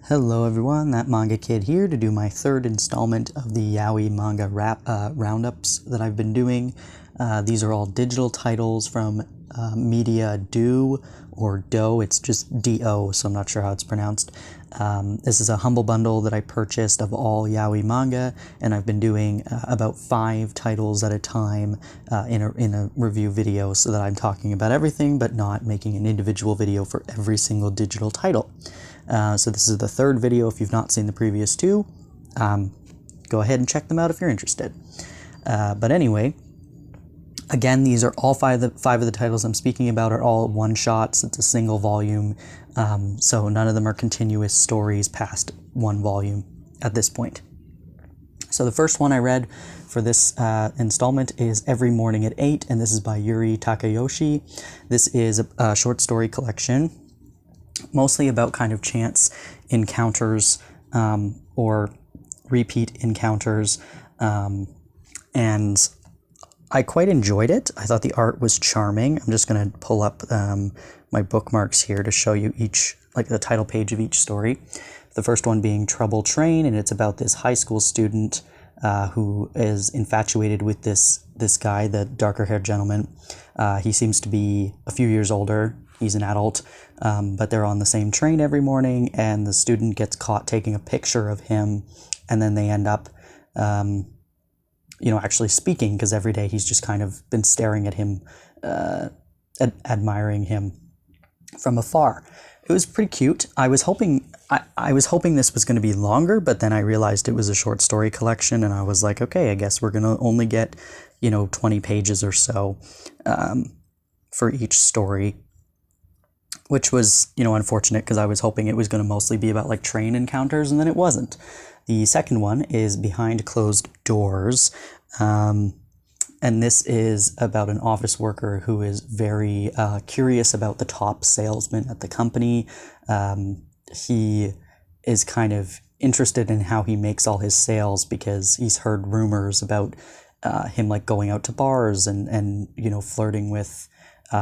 Hello everyone, that Manga Kid here to do my third installment of the Yaoi manga roundups that I've been doing. These are all digital titles from Media Do, or Do, it's just D-O, so I'm not sure how it's pronounced. This is a humble bundle that I purchased of all Yaoi manga, and I've been doing about 5 titles at a time in a review video, so that I'm talking about everything but not making an individual video for every single digital title. So this is the third video. If you've not seen the previous 2, go ahead and check them out if you're interested. But anyway, again, these are all five of the titles I'm speaking about are all one-shots. It's a single volume, so none of them are continuous stories past one volume at this point. So the first one I read for this installment is Every Morning at 8, and this is by Yuri Takayoshi. This is a short story collection, mostly about kind of chance encounters or repeat encounters, and I quite enjoyed it. I thought the art was charming. I'm just going to pull up my bookmarks here to show you each, like the title page of each story. The first one being Trouble Train, and it's about this high school student who is infatuated with this guy, the darker-haired gentleman. He seems to be a few years older. He's an adult, but they're on the same train every morning, and the student gets caught taking a picture of him, and then they end up, actually speaking, because every day he's just kind of been staring at him, admiring him from afar. It was pretty cute. I was hoping this was going to be longer, but then I realized it was a short story collection, and I was like, okay, I guess we're going to only get, 20 pages or so for each story, which was, unfortunate, because I was hoping it was going to mostly be about like train encounters, and then it wasn't. The second one is Behind Closed Doors, and this is about an office worker who is very curious about the top salesman at the company. He is kind of interested in how he makes all his sales, because he's heard rumors about him like going out to bars and flirting with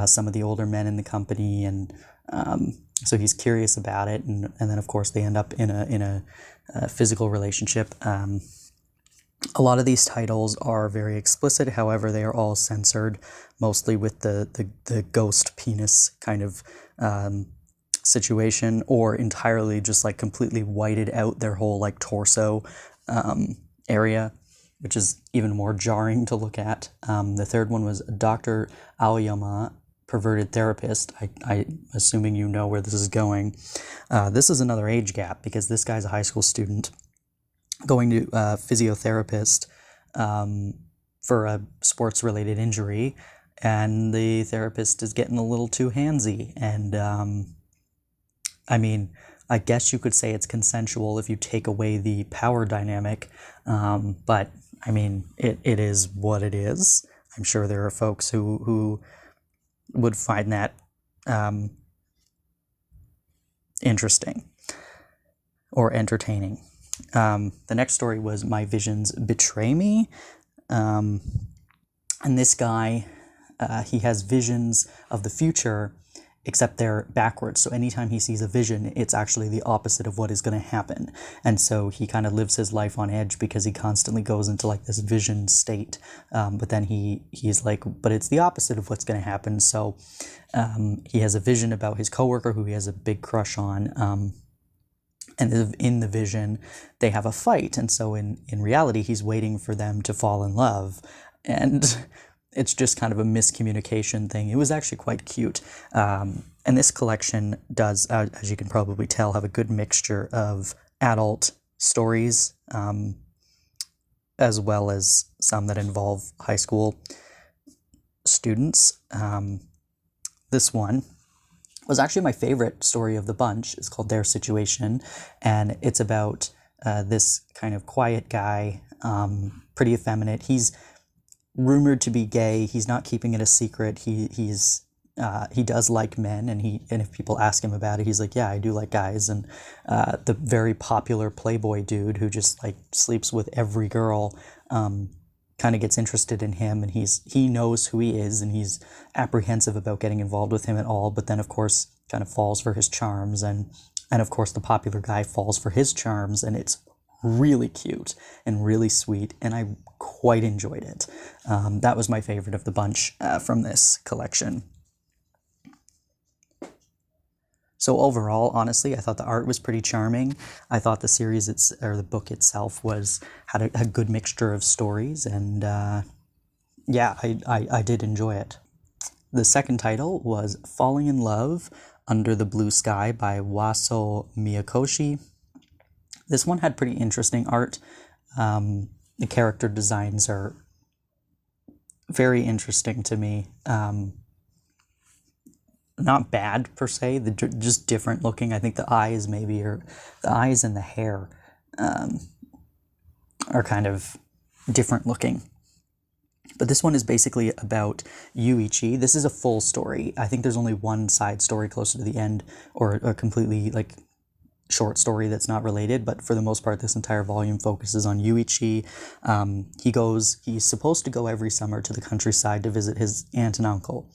some of the older men in the company, and so he's curious about it, and then of course they end up in a physical relationship. A lot of these titles are very explicit, however they are all censored, mostly with the ghost penis kind of situation, or entirely just like completely whited out their whole like torso area, which is even more jarring to look at. The third one was Dr. Aoyama, Perverted Therapist. I'm assuming you know where this is going. This is another age gap, because this guy's a high school student going to a physiotherapist for a sports-related injury, and the therapist is getting a little too handsy. And I guess you could say it's consensual if you take away the power dynamic, but it is what it is. I'm sure there are folks who would find that interesting or entertaining. The next story was My Visions Betray Me, and this guy, he has visions of the future, except they're backwards. So anytime he sees a vision, it's actually the opposite of what is going to happen. And so he kind of lives his life on edge, because he constantly goes into like this vision state. But then he's like, but it's the opposite of what's going to happen. So he has a vision about his coworker who he has a big crush on. And in the vision, they have a fight. And so in reality, he's waiting for them to fall in love. And it's just kind of a miscommunication thing. It was actually quite cute. And this collection does, as you can probably tell, have a good mixture of adult stories, as well as some that involve high school students. This one was actually my favorite story of the bunch. It's called Their Situation, and it's about this kind of quiet guy, pretty effeminate. He's rumored to be gay. He's not keeping it a secret. He does like men, and if people ask him about it, he's like, yeah, I do like guys. And the very popular Playboy dude who just like sleeps with every girl kind of gets interested in him, and he knows who he is, and he's apprehensive about getting involved with him at all, but then of course kind of falls for his charms, and And of course, the popular guy falls for his charms, and it's really cute and really sweet, and I quite enjoyed it. That was my favorite of the bunch from this collection. So overall, honestly, I thought the art was pretty charming. I thought the series, or the book itself, had a good mixture of stories, and yeah, I did enjoy it. The second title was Falling in Love Under the Blue Sky by Wasoh Miyakoshi. This one had pretty interesting art. The character designs are very interesting to me. Not bad per se, just different looking. I think the eyes the eyes and the hair are kind of different looking. But this one is basically about Yuichi. This is a full story. I think there's only one side story closer to the end, or a completely like short story that's not related, but for the most part, this entire volume focuses on Yuichi. He's supposed to go every summer to the countryside to visit his aunt and uncle.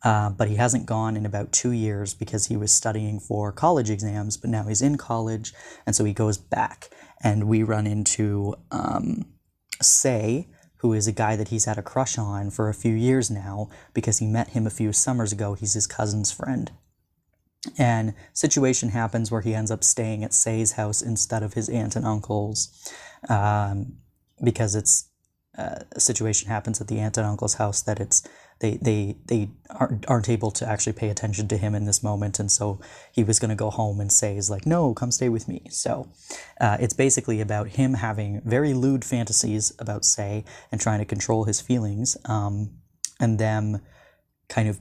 But he hasn't gone in about 2 years because he was studying for college exams, but now he's in college, and so he goes back. And we run into Sei, who is a guy that he's had a crush on for a few years now because he met him a few summers ago. He's his cousin's friend. And situation happens where he ends up staying at Sei's house instead of his aunt and uncle's, because a situation happens at the aunt and uncle's house that they aren't able to actually pay attention to him in this moment, and so he was going to go home, and Sei's like, no, come stay with me. So it's basically about him having very lewd fantasies about Sei and trying to control his feelings, and them kind of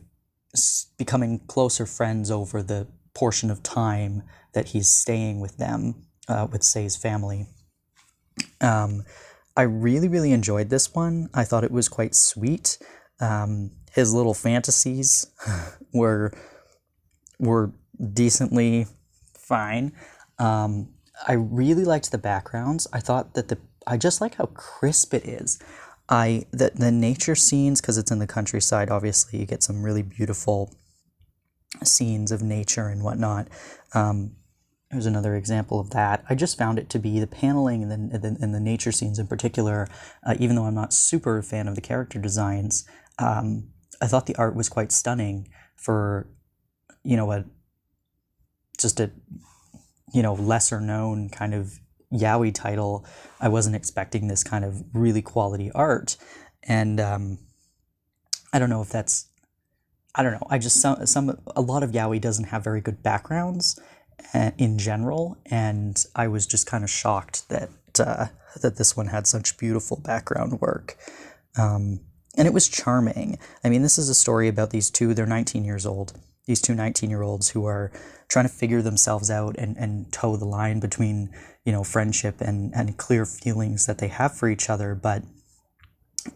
becoming closer friends over the portion of time that he's staying with them, with Sei's family. I really, really enjoyed this one. I thought it was quite sweet. His little fantasies were decently fine. I really liked the backgrounds. I thought that I just like how crisp it is. The nature scenes, because it's in the countryside, obviously you get some really beautiful scenes of nature and whatnot. There's another example of that. I just found it to be the paneling and the nature scenes in particular, even though I'm not super fan of the character designs, I thought the art was quite stunning for, just a lesser known kind of yaoi title. I wasn't expecting this kind of really quality art. And I don't know if that's, I don't know. I just, a lot of yaoi doesn't have very good backgrounds in general, and I was just kind of shocked that this one had such beautiful background work, and it was charming. I mean, this is a story about they're 19 years old, these two 19-year-olds who are trying to figure themselves out and toe the line between friendship and clear feelings that they have for each other, but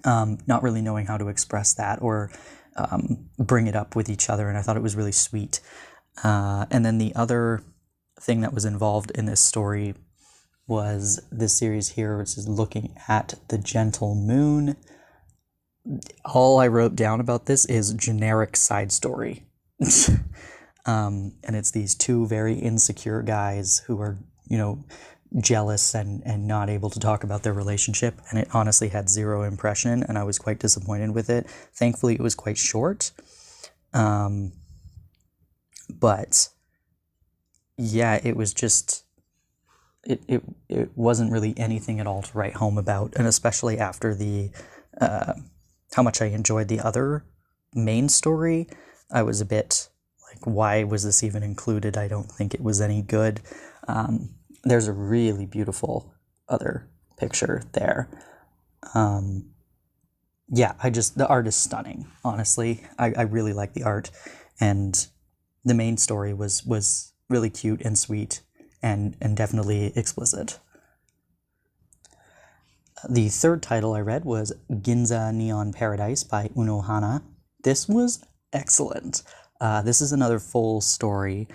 not really knowing how to express that or bring it up with each other. And I thought it was really sweet. And then the other thing that was involved in this story was this series here, which is looking at the gentle moon. All I wrote down about this is generic side story. And it's these two very insecure guys who are, jealous and not able to talk about their relationship. And it honestly had zero impression, and I was quite disappointed with it. Thankfully, it was quite short. But yeah, it was just, it wasn't really anything at all to write home about. And especially after how much I enjoyed the other main story, I was a bit like, why was this even included? I don't think it was any good. There's a really beautiful other picture there. Yeah, the art is stunning, honestly. I really like the art, and the main story was really cute and sweet and definitely explicit. The third title I read was Ginza Neon Paradise by Unohana. This was excellent. This is another full story.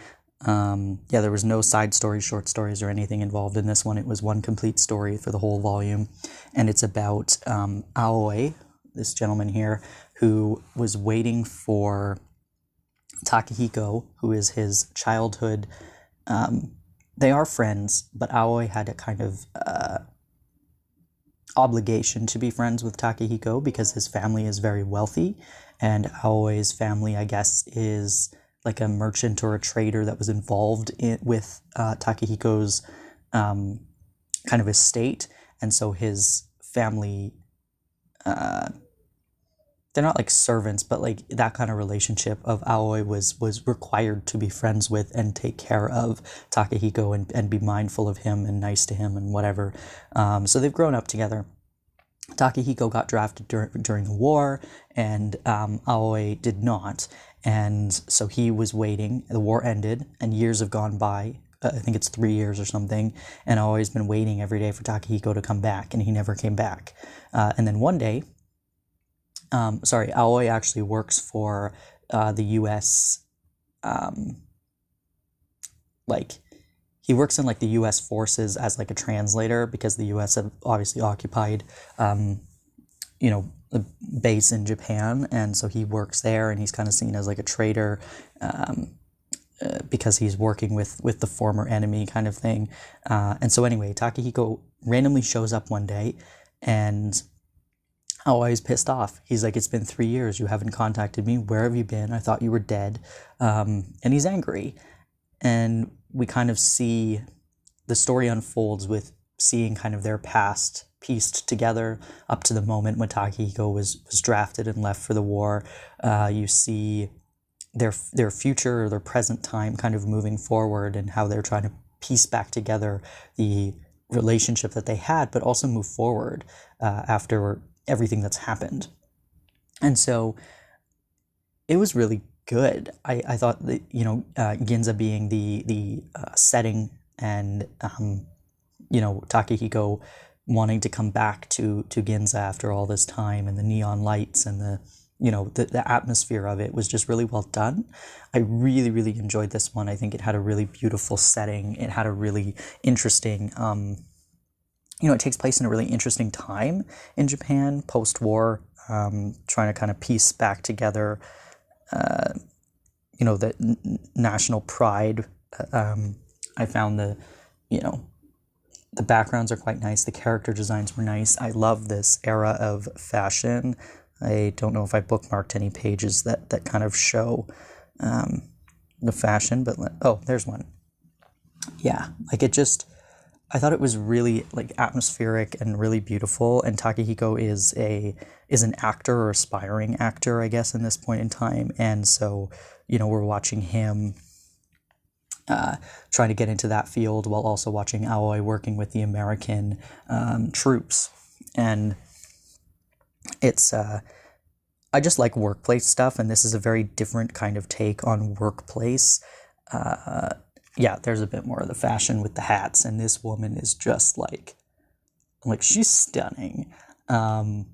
There was no side stories, short stories, or anything involved in this one. It was one complete story for the whole volume, and it's about Aoi, this gentleman here, who was waiting for Takahiko, who is his childhood they are friends, but Aoi had a kind of obligation to be friends with Takehiko because his family is very wealthy, and Aoi's family, I guess, is like a merchant or a trader that was involved with Takehiko's kind of estate, and so his family, they're not like servants, but like that kind of relationship of Aoi was required to be friends with and take care of Takehiko and be mindful of him and nice to him and whatever. So they've grown up together. Takehiko got drafted during the war, and Aoi did not. And so he was waiting. The war ended, and years have gone by. I think it's 3 years or something. And Aoi's been waiting every day for Takehiko to come back, and he never came back. And then one day, Aoi actually works for the U.S. He works in like the U.S. forces as like a translator because the U.S. have obviously occupied, the base in Japan, and so he works there, and he's kind of seen as like a traitor because he's working with the former enemy kind of thing. And so anyway, Takehiko randomly shows up one day, and Aoi's pissed off. He's like, it's been 3 years. You haven't contacted me. Where have you been? I thought you were dead. And he's angry. And we kind of see the story unfolds with seeing kind of their past pieced together up to the moment when Takehiko was drafted and left for the war. You see their future or their present time kind of moving forward and how they're trying to piece back together the relationship that they had, but also move forward after everything that's happened. And so it was really good. I thought that, Ginza being the setting, and Takehiko wanting to come back to Ginza after all this time, and the neon lights and the atmosphere of it was just really well done. I really, really enjoyed this one. I think it had a really beautiful setting. It had a really interesting it takes place in a really interesting time in Japan, post-war, trying to kind of piece back together, the national pride. I found the backgrounds are quite nice. The character designs were nice. I love this era of fashion. I don't know if I bookmarked any pages that kind of show the fashion, but there's one. Yeah, I thought it was really like atmospheric and really beautiful. And Takehiko is an actor or aspiring actor, I guess, in this point in time. And so, we're watching him trying to get into that field while also watching Aoi working with the American troops. And it's I just like workplace stuff, and this is a very different kind of take on workplace. There's a bit more of the fashion with the hats, and this woman is just like she's stunning. I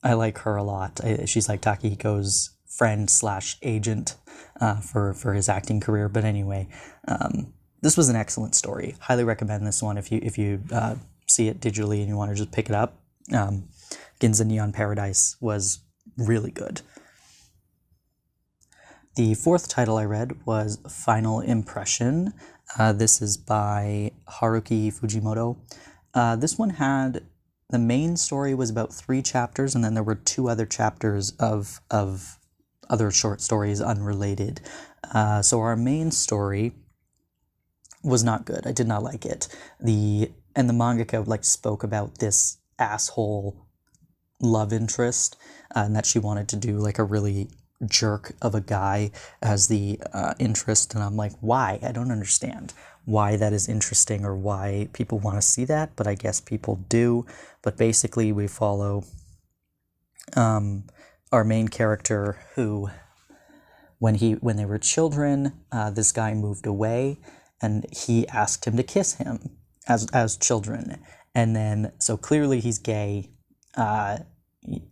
like her a lot. She's like Takehiko's friend / agent for his acting career. But anyway, this was an excellent story. Highly recommend this one if you see it digitally and you want to just pick it up. Ginza Neon Paradise was really good. The fourth title I read was Final Impression. This is by Haruki Fujimoto. This one had, the main story was about 3 chapters, and then there were 2 other chapters of other short stories unrelated. So our main story was not good. I did not like it. The mangaka spoke about this asshole love interest, and that she wanted to do a really jerk of a guy as the interest, and I'm like, why? I don't understand why that is interesting or why people want to see that, but I guess people do. But basically we follow our main character who, when they were children, this guy moved away and he asked him to kiss him as children, and then so clearly he's gay.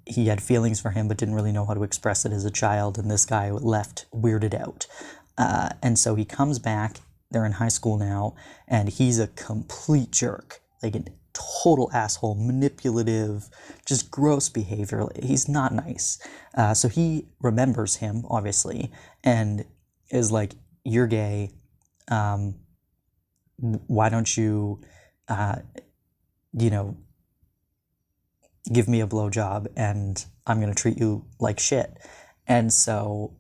He had feelings for him but didn't really know how to express it as a child, and this guy left weirded out. And so he comes back, they're in high school now, and he's a complete jerk, like a total asshole, manipulative, just gross behavior. He's not nice. So he remembers him, obviously, and is like, you're gay, why don't you, you know, give me a blowjob and I'm going to treat you like shit. And so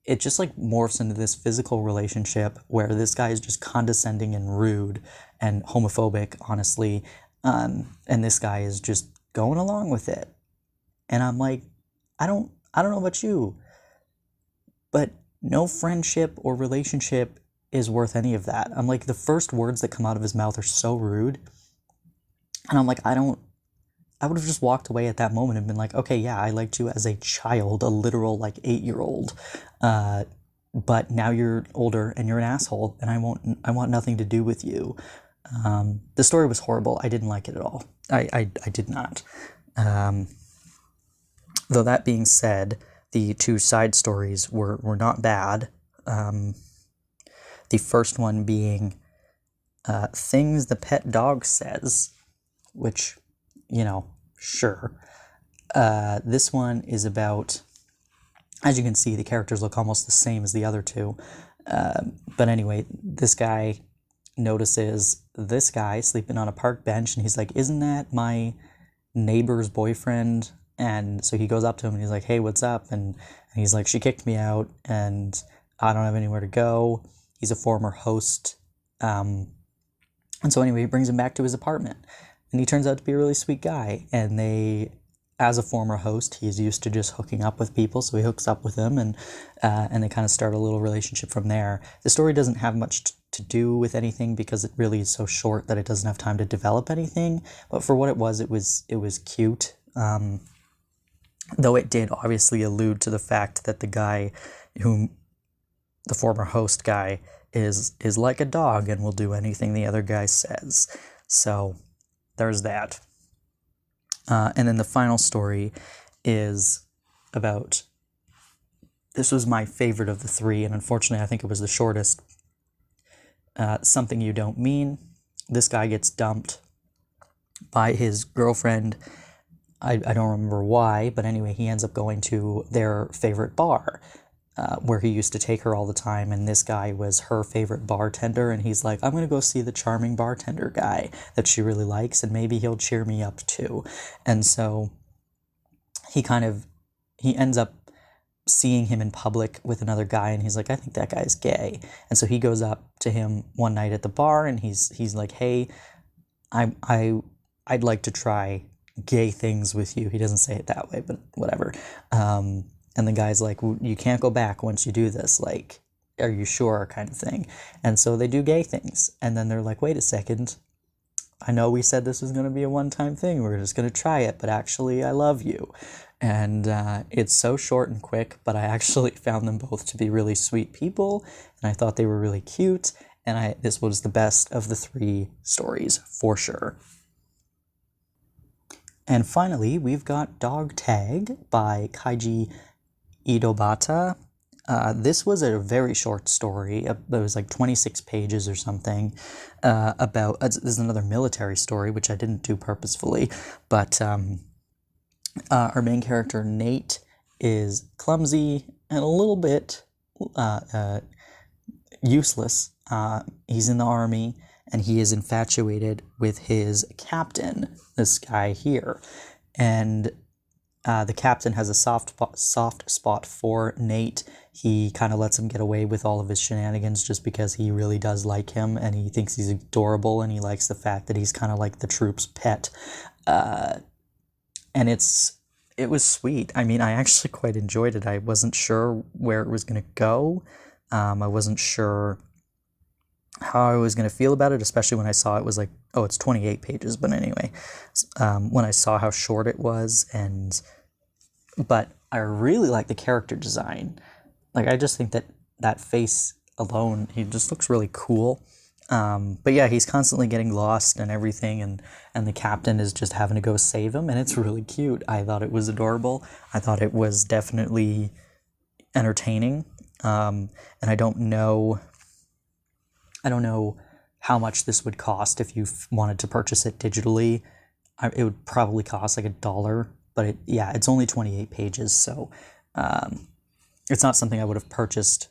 it just like morphs into this physical relationship where this guy is just condescending and rude and homophobic, honestly. And this guy is just going along with it. And I'm like, I don't know about you, but no friendship or relationship is worth any of that. I'm like, the first words that come out of his mouth are so rude. And I'm like, I would have just walked away at that moment and been like, okay, yeah, I liked you as a child, a literal like 8-year-old. But now you're older and you're an asshole and I want nothing to do with you. The story was horrible. I didn't like it at all. I did not. Though that being said, the 2 side stories were not bad. The first one being Things the Pet Dog Says, which, sure. This one is about, as you can see, the characters look almost the same as the other 2. But anyway, this guy notices this guy sleeping on a park bench, and he's like, isn't that my neighbor's boyfriend? And so he goes up to him and he's like, hey, what's up? And he's like, she kicked me out and I don't have anywhere to go. He's a former host. And so anyway, he brings him back to his apartment and he turns out to be a really sweet guy. And as a former host, he's used to just hooking up with people. So he hooks up with them and they kind of start a little relationship from there. The story doesn't have much to do with anything because it really is so short that it doesn't have time to develop anything. But for what it was cute. Though it did obviously allude to the fact that the guy the former host guy is like a dog and will do anything the other guy says. So there's that. And then the final story is about, this was my favorite of the 3, and unfortunately I think it was the shortest. Something You Don't Mean. This guy gets dumped by his girlfriend. I don't remember why, but anyway, he ends up going to their favorite bar, where he used to take her all the time, and this guy was her favorite bartender, and he's like, I'm going to go see the charming bartender guy that she really likes, and maybe he'll cheer me up too. And so he ends up seeing him in public with another guy, and he's like, I think that guy's gay. And so he goes up to him one night at the bar, and he's like, hey, I'd like to try gay things with you. He doesn't say it that way, but whatever. And the guy's like, well, you can't go back once you do this. Like, are you sure? Kind of thing. And so they do gay things. And then they're like, wait a second. I know we said this was going to be a one-time thing. We're just going to try it. But actually, I love you. And it's so short and quick. But I actually found them both to be really sweet people. And I thought they were really cute. And this was the best of the 3 stories, for sure. And finally, we've got Dog Tag by Kaiji Idobata. This was a very short story. It was like 26 pages or something. This is another military story, which I didn't do purposefully. But our main character, Nate, is clumsy and a little bit useless. He's in the army. And he is infatuated with his captain, this guy here. And the captain has a soft spot for Nate. He kind of lets him get away with all of his shenanigans just because he really does like him. And he thinks he's adorable. And he likes the fact that he's kind of like the troop's pet. And it was sweet. I mean, I actually quite enjoyed it. I wasn't sure where it was going to go. I wasn't sure how I was going to feel about it, especially when I saw it was like, oh, it's 28 pages. But anyway, when I saw how short it was, but I really like the character design. Like, I just think that face alone, he just looks really cool. But yeah, he's constantly getting lost and everything, and the captain is just having to go save him, and it's really cute. I thought it was adorable. I thought it was definitely entertaining. And I don't know how much this would cost if you wanted to purchase it digitally. It would probably cost like $1, but it's only 28 pages, so it's not something I would have purchased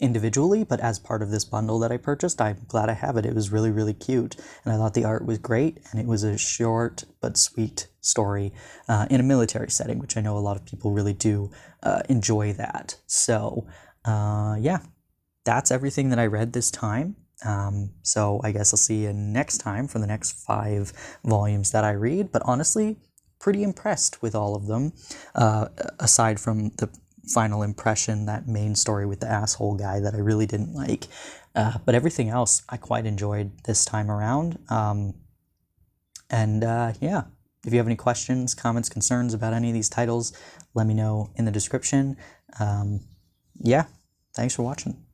individually, but as part of this bundle that I purchased, I'm glad I have it. It was really, really cute, and I thought the art was great, and it was a short but sweet story in a military setting, which I know a lot of people really do enjoy that. So, yeah, that's everything that I read this time. So I guess I'll see you next time for the next 5 volumes that I read, but honestly, pretty impressed with all of them, aside from the final impression, that main story with the asshole guy that I really didn't like. But everything else I quite enjoyed this time around. Yeah, if you have any questions, comments, concerns about any of these titles, let me know in the description. Yeah, thanks for watching.